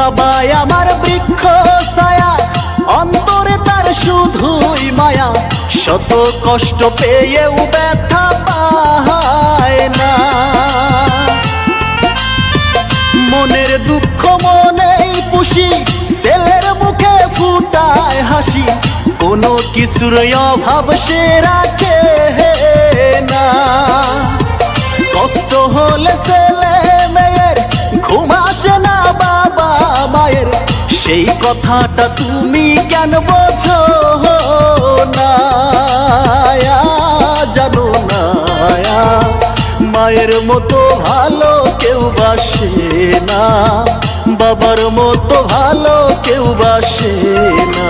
বাবাই আমার বৃক্ষ ছায়া, অন্তরে তার শুধুই মায়া, শত কষ্ট পেয়েও ব্যথা পায় না। মনের দুঃখ মনেই পুষি, ছেলের মুখে ফুটায় হাসি, কোনো কিছুর অভাব সে রাখে না। কষ্ট হলে ছেলে মেয়ের ঘুম আসে না বাবা মায়ের, সেই কথাটা তুমি কেন বোঝো না? জানো না মায়ের মতো ভালো কেউ বাসে না, বাবার মতো ভালো কেউ বাসে না।